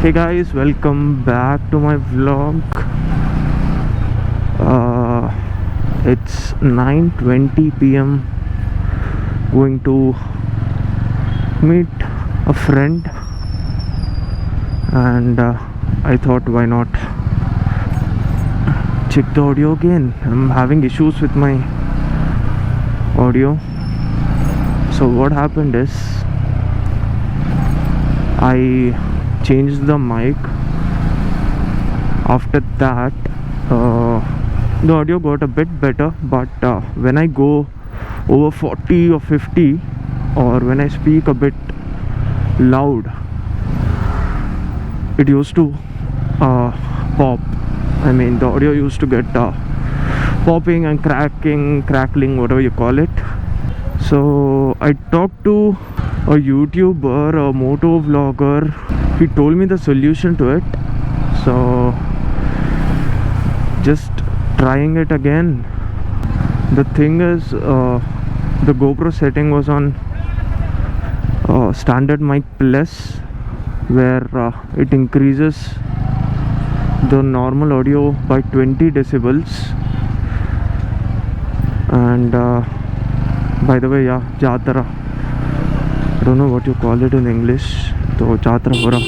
Hey guys, welcome back to my vlog. It's 9:20 p.m. Going to meet a friend, and I thought, why not check the audio again? I'm having issues with my audio. So what happened is I changed the mic. After that, the audio got a bit better, but when I go over 40 or 50, or when I speak a bit loud, it used to pop. I mean, the audio used to get popping and crackling, whatever you call it. So I talked to a YouTuber, a moto vlogger. He told me the solution to it, so just trying it again. The thing is, the GoPro setting was on standard mic plus, where it increases the normal audio by 20 decibels. And by the way, yeah, Jatara, I don't know what you call it in English. So Jatara Pura.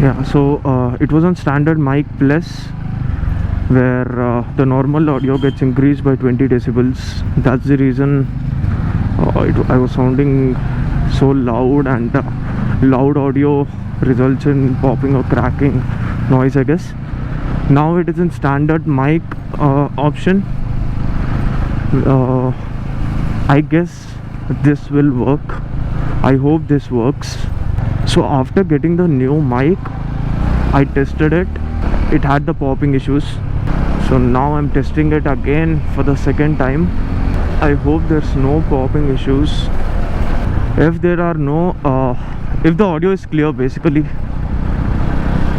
Yeah, so it was on standard mic plus, where the normal audio gets increased by 20 decibels. That's the reason I was sounding so loud, and loud audio results in popping or cracking noise, I guess. Now it is in standard mic option. I guess this will work. I hope this works. So after getting the new mic, I tested it. It had the popping issues. So now I'm testing it again for the second time. I hope there's no popping issues. If there are no, if the audio is clear, basically,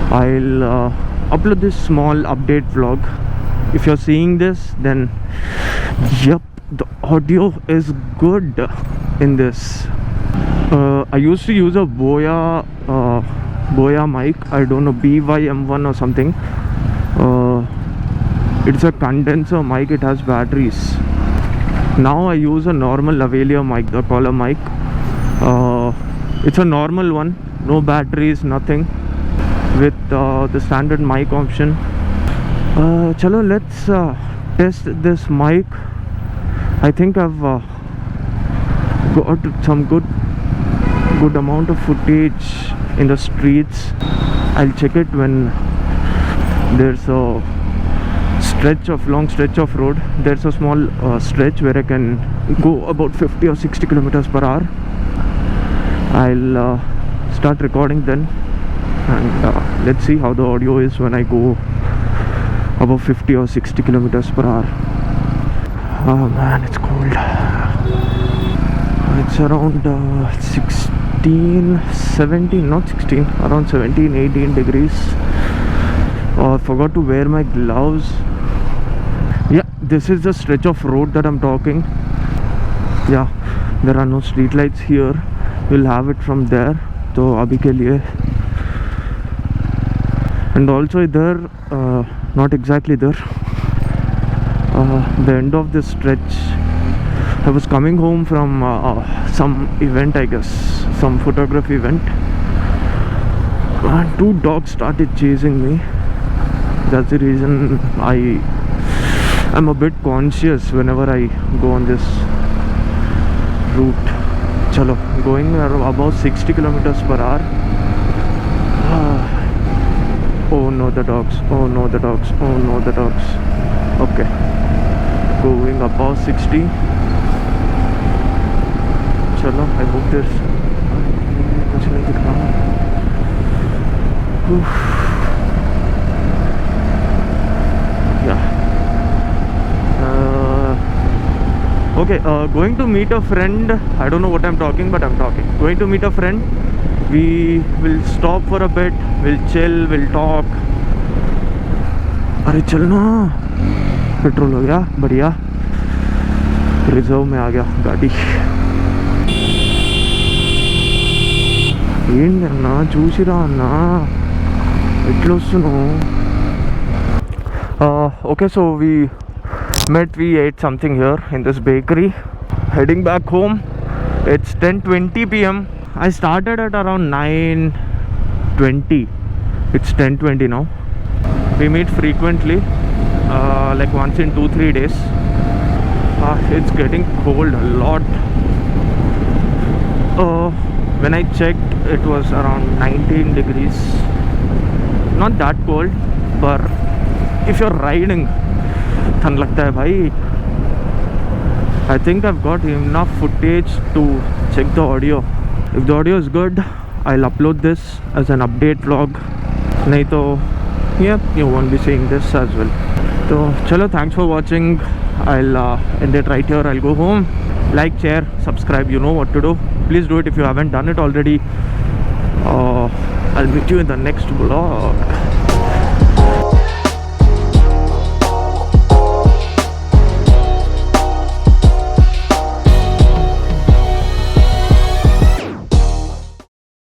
I'll upload this small update vlog. If you're seeing this, then yep, the audio is good in this. I used to use a Boya mic. I don't know, BYM1 or something. It's a condenser mic. It has batteries. Now I use a normal Lavalier mic, the collar mic. It's a normal one, no batteries, nothing, with the standard mic option. Chalo, let's test this mic. I think I've got some good amount of footage in the streets. I'll check it when there's a long stretch of road. There's a small stretch where I can go about 50 or 60 kilometers per hour. I'll start recording then, and let's see how the audio is when I go above 50 or 60 kilometers per hour. Oh man, it's cold. It's around around 17, 18 degrees. I forgot to wear my gloves. Yeah, this is the stretch of road that I'm talking. Yeah, there are no street lights here. We'll have it from there. So abhi ke liye. And also there, not exactly there, the end of this stretch, I was coming home from some event, I guess, some photography event, and two dogs started chasing me. That's the reason I'm a bit conscious whenever I go on this route. Chalo, going about 60 kilometers per hour. Oh no, the dogs. Oh no, the dogs. Oh no, the dogs. Okay, going above 60. Chalo, I hope there's कुछ नहीं दिख रहा. Yeah. Okay, going to meet a friend. I don't know what I'm talking, but I'm talking. Going to meet a friend. We will stop for a bit. We'll chill. We'll talk. अरे चलना, petrol हो गया, बढ़िया. Reserve में आ गया गाड़ी. ఏంటి అన్నా చూసిరా అన్నా ఎట్లా వస్తున్నావు? Okay, so we ate something here in this bakery. Heading back home. It's 10:20 p.m. I started at around 9:20. It's 10:20 now. We meet frequently, like once in 2-3 days. It's getting cold a lot. When I checked, it was around 19 degrees. Not that cold, but if you're riding, ठंड लगता है भाई. I think I've got enough footage to check the audio. If the audio is good, I'll upload this as an update vlog. नहीं तो yeah, you won't be seeing this as well. So chalo, thanks for watching. I'll end it right here. I'll go home. Like, share, subscribe. You know what to do. Please do it if you haven't done it already. I'll meet you in the next vlog.